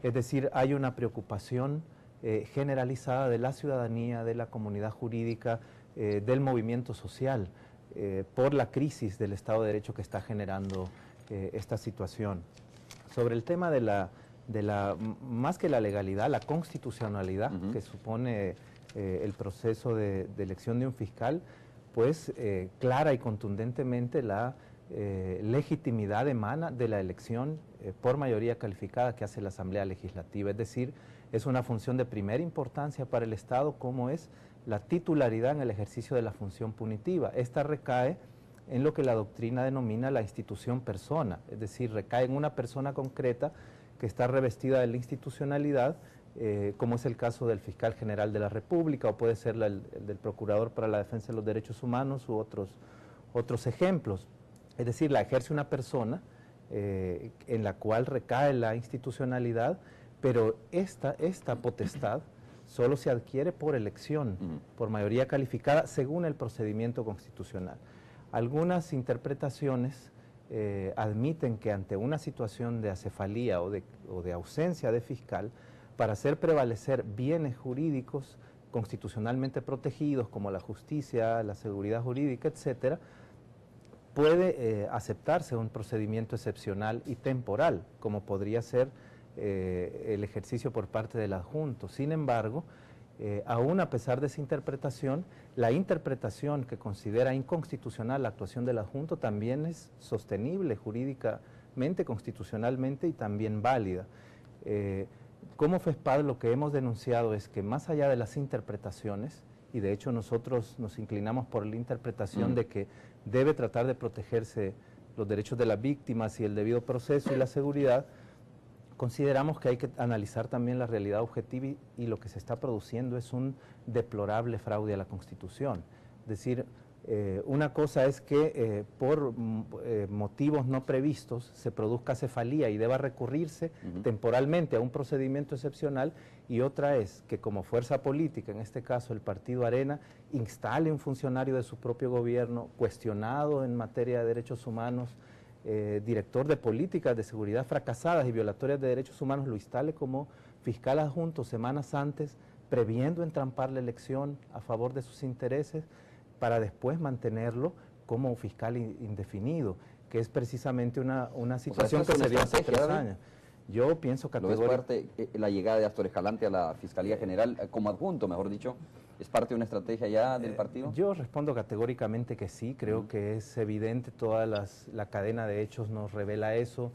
Es decir, hay una preocupación generalizada de la ciudadanía, de la comunidad jurídica, del movimiento social, por la crisis del Estado de Derecho que está generando esta situación. Sobre el tema más que la legalidad, la constitucionalidad que supone el proceso de elección de un fiscal, pues clara y contundentemente la legitimidad emana de la elección por mayoría calificada que hace la Asamblea Legislativa, es decir, es una función de primera importancia para el Estado como es la titularidad en el ejercicio de la función punitiva. Esta recae en lo que la doctrina denomina la institución persona, es decir, recae en una persona concreta que está revestida de la institucionalidad, como es el caso del fiscal general de la República o puede ser el del procurador para la defensa de los derechos humanos u otros ejemplos. Es decir, la ejerce una persona en la cual recae la institucionalidad, pero esta potestad solo se adquiere por elección, por mayoría calificada, según el procedimiento constitucional. Algunas interpretaciones admiten que ante una situación de acefalía o de ausencia de fiscal, para hacer prevalecer bienes jurídicos constitucionalmente protegidos como la justicia, la seguridad jurídica, etcétera, puede aceptarse un procedimiento excepcional y temporal, como podría ser el ejercicio por parte del adjunto. Sin embargo, aún a pesar de esa interpretación, la interpretación que considera inconstitucional la actuación del adjunto también es sostenible jurídicamente, constitucionalmente y también válida. Como FESPAD lo que hemos denunciado es que más allá de las interpretaciones, y de hecho nosotros nos inclinamos por la interpretación de que debe tratar de protegerse los derechos de las víctimas y el debido proceso y la seguridad, consideramos que hay que analizar también la realidad objetiva y lo que se está produciendo es un deplorable fraude a la Constitución. Es decir, una cosa es que por motivos no previstos se produzca cefalía y deba recurrirse temporalmente a un procedimiento excepcional, y otra es que como fuerza política, en este caso el Partido Arena, instale un funcionario de su propio gobierno cuestionado en materia de derechos humanos, director de políticas de seguridad fracasadas y violatorias de derechos humanos, lo instale como fiscal adjunto semanas antes, previendo entrampar la elección a favor de sus intereses, para después mantenerlo como fiscal indefinido, que es precisamente una situación que se dio hace 3 años. Yo pienso categóricamente... la llegada de Astor Escalante a la Fiscalía General, como adjunto, mejor dicho, ¿es parte de una estrategia ya del partido? Yo respondo categóricamente que sí, creo que es evidente, la cadena de hechos nos revela eso.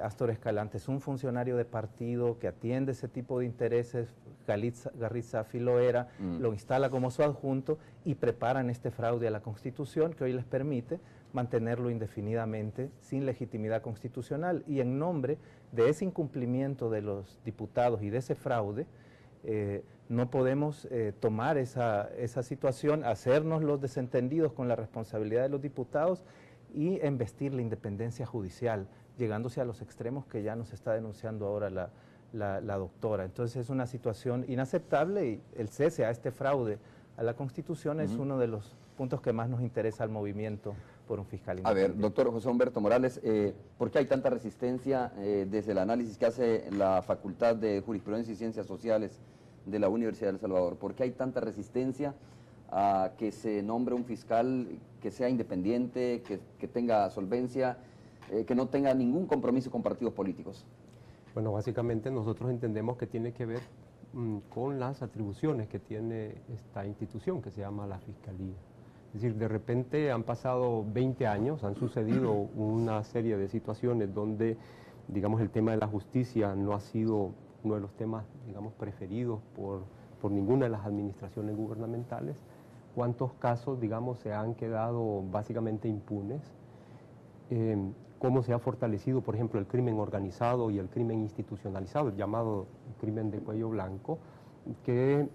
Astor Escalante es un funcionario de partido que atiende ese tipo de intereses, Garritz Safi lo era, lo instala como su adjunto y preparan este fraude a la Constitución que hoy les permite mantenerlo indefinidamente sin legitimidad constitucional, y en nombre de ese incumplimiento de los diputados y de ese fraude, no podemos tomar esa situación, hacernos los desentendidos con la responsabilidad de los diputados y embestir la independencia judicial, llegándose a los extremos que ya nos está denunciando ahora la doctora. Entonces es una situación inaceptable, y el cese a este fraude a la Constitución es uno de los puntos que más nos interesa al movimiento por un fiscal independiente. A ver, doctor José Humberto Morales, ¿por qué hay tanta resistencia desde el análisis que hace la Facultad de Jurisprudencia y Ciencias Sociales de la Universidad de El Salvador? ¿Por qué hay tanta resistencia a que se nombre un fiscal que sea independiente, que tenga solvencia, que no tenga ningún compromiso con partidos políticos? Bueno, básicamente nosotros entendemos que tiene que ver con las atribuciones que tiene esta institución que se llama la Fiscalía. Es decir, de repente han pasado 20 años, han sucedido una serie de situaciones donde, digamos, el tema de la justicia no ha sido uno de los temas, digamos, preferidos por ninguna de las administraciones gubernamentales. ¿Cuántos casos, digamos, se han quedado básicamente impunes? Cómo se ha fortalecido, por ejemplo, el crimen organizado y el crimen institucionalizado, el llamado crimen de cuello blanco, que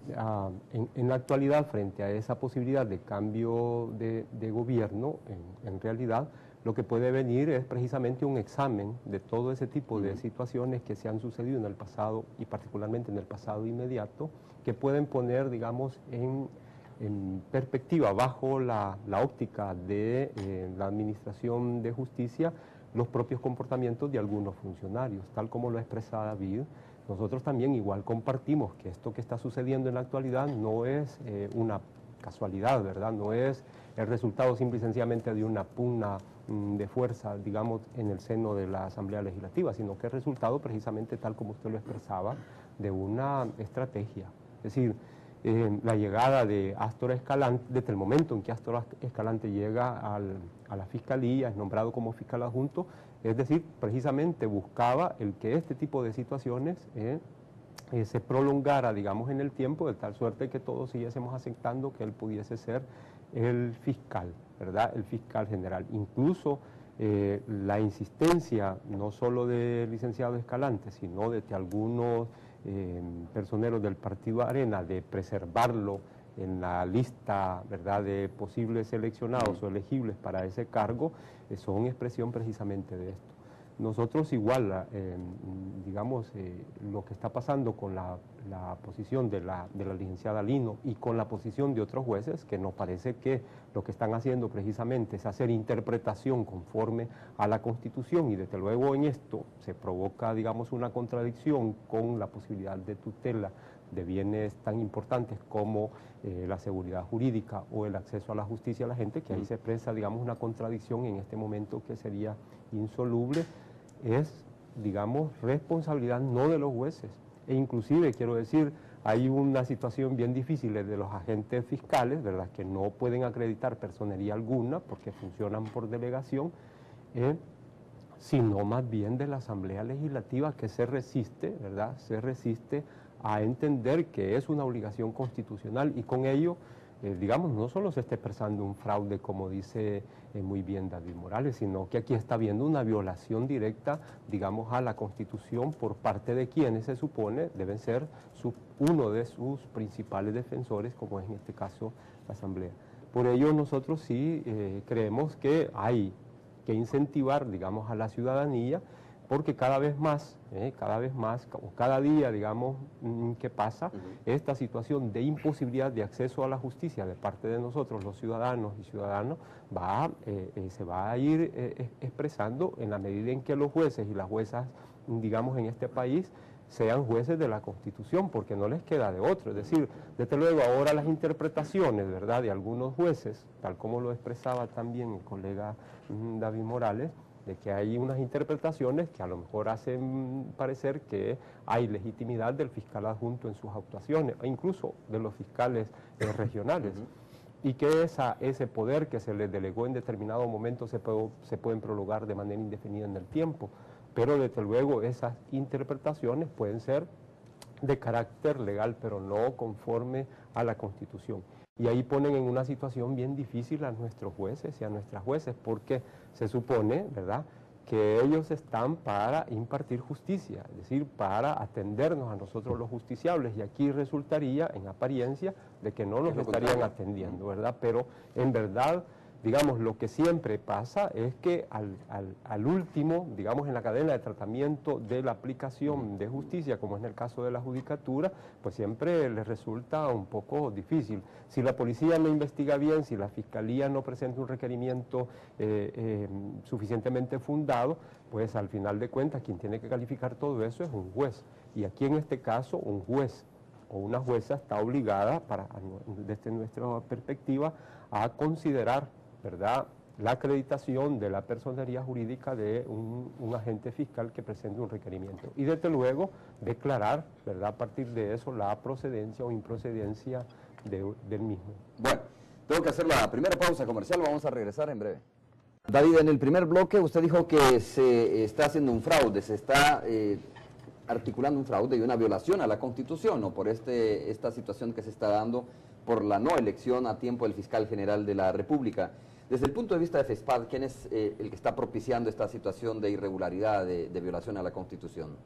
en la actualidad, frente a esa posibilidad de cambio de gobierno, en realidad lo que puede venir es precisamente un examen de todo ese tipo de situaciones que se han sucedido en el pasado, y particularmente en el pasado inmediato, que pueden poner, digamos, en perspectiva, bajo la óptica de la Administración de Justicia, los propios comportamientos de algunos funcionarios. Tal como lo expresa David, nosotros también igual compartimos que esto que está sucediendo en la actualidad no es una casualidad, ¿verdad? No es el resultado simple y sencillamente de una pugna de fuerza, digamos, en el seno de la Asamblea Legislativa, sino que es resultado precisamente, tal como usted lo expresaba, de una estrategia. Es decir, la llegada de Astor Escalante, desde el momento en que Astor Escalante llega a la Fiscalía, es nombrado como fiscal adjunto, es decir, precisamente buscaba el que este tipo de situaciones se prolongara, digamos, en el tiempo, de tal suerte que todos siguiésemos aceptando que él pudiese ser el fiscal, ¿verdad? El fiscal general. Incluso la insistencia, no solo del licenciado Escalante, sino de algunos personeros del Partido Arena, de preservarlo en la lista, ¿verdad?, de posibles seleccionados o elegibles para ese cargo, son expresión precisamente de esto. Nosotros igual, digamos, lo que está pasando con la posición de la licenciada Lino y con la posición de otros jueces, que nos parece que lo que están haciendo precisamente es hacer interpretación conforme a la Constitución, y desde luego en esto se provoca, digamos, una contradicción con la posibilidad de tutela de bienes tan importantes como la seguridad jurídica o el acceso a la justicia a la gente, que ahí se expresa, digamos, una contradicción en este momento que sería insoluble. Es, digamos, responsabilidad no de los jueces, e inclusive, quiero decir, hay una situación bien difícil de los agentes fiscales, ¿verdad?, que no pueden acreditar personería alguna porque funcionan por delegación, sino más bien de la Asamblea Legislativa, que se resiste, ¿verdad?, se resiste a entender que es una obligación constitucional, y con ello, digamos, no solo se está expresando un fraude, como dice muy bien David Morales, sino que aquí está habiendo una violación directa, digamos, a la Constitución por parte de quienes se supone deben ser uno de sus principales defensores, como es en este caso la Asamblea. Por ello nosotros sí creemos que hay que incentivar, digamos, a la ciudadanía, porque cada vez más, o cada día, digamos, que pasa, esta situación de imposibilidad de acceso a la justicia de parte de nosotros, los ciudadanos y ciudadanos, se va a ir expresando en la medida en que los jueces y las juezas, digamos, en este país, sean jueces de la Constitución, porque no les queda de otro. Es decir, desde luego ahora las interpretaciones, ¿verdad?, de algunos jueces, tal como lo expresaba también el colega David Morales, de que hay unas interpretaciones que a lo mejor hacen parecer que hay legitimidad del fiscal adjunto en sus actuaciones, e incluso de los fiscales regionales, y que ese poder que se les delegó en determinado momento se pueden prolongar de manera indefinida en el tiempo, pero desde luego esas interpretaciones pueden ser de carácter legal, pero no conforme a la Constitución. Y ahí ponen en una situación bien difícil a nuestros jueces y a nuestras jueces, porque se supone, ¿verdad?, que ellos están para impartir justicia, es decir, para atendernos a nosotros los justiciables, y aquí resultaría, en apariencia, de que no nos estarían atendiendo, ¿verdad? Pero en verdad, digamos, lo que siempre pasa es que al último, digamos, en la cadena de tratamiento de la aplicación de justicia, como es en el caso de la judicatura, pues siempre les resulta un poco difícil. Si la policía no investiga bien, si la fiscalía no presenta un requerimiento suficientemente fundado, pues al final de cuentas quien tiene que calificar todo eso es un juez. Y aquí en este caso un juez o una jueza está obligada, desde nuestra perspectiva, a considerar, ¿verdad?, la acreditación de la personería jurídica de un agente fiscal que presente un requerimiento. Y desde luego declarar, ¿verdad?, a partir de eso la procedencia o improcedencia del mismo. Bueno, tengo que hacer la primera pausa comercial, vamos a regresar en breve. David, en el primer bloque usted dijo que se está haciendo un fraude, se está articulando un fraude y una violación a la Constitución, ¿no?, por esta situación que se está dando por la no elección a tiempo del fiscal general de la República. Desde el punto de vista de FESPAD, ¿quién es el que está propiciando esta situación de irregularidad, de violación a la Constitución?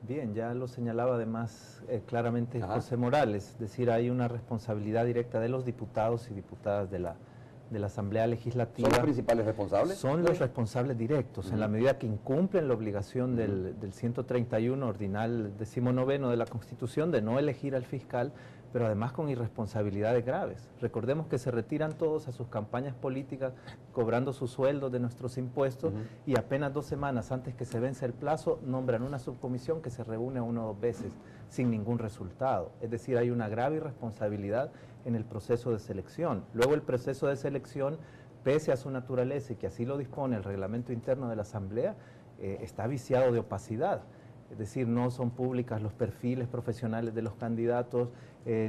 Bien, ya lo señalaba además claramente José Morales, es decir, hay una responsabilidad directa de los diputados y diputadas de de la Asamblea Legislativa. ¿Son los principales responsables? Son los responsables directos, en la medida que incumplen la obligación del 131 ordinal 19 de la Constitución de no elegir al fiscal, pero además con irresponsabilidades graves. Recordemos que se retiran todos a sus campañas políticas cobrando sus sueldos de nuestros impuestos y apenas 2 semanas antes que se vence el plazo nombran una subcomisión que se reúne 1 o 2 veces sin ningún resultado. Es decir, hay una grave irresponsabilidad en el proceso de selección. Luego el proceso de selección, pese a su naturaleza y que así lo dispone el reglamento interno de la Asamblea, está viciado de opacidad. Es decir, no son públicas los perfiles profesionales de los candidatos,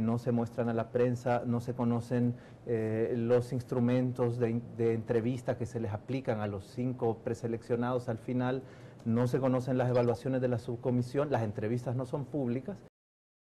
no se muestran a la prensa, no se conocen los instrumentos de entrevista que se les aplican a los 5 preseleccionados al final, no se conocen las evaluaciones de la subcomisión, las entrevistas no son públicas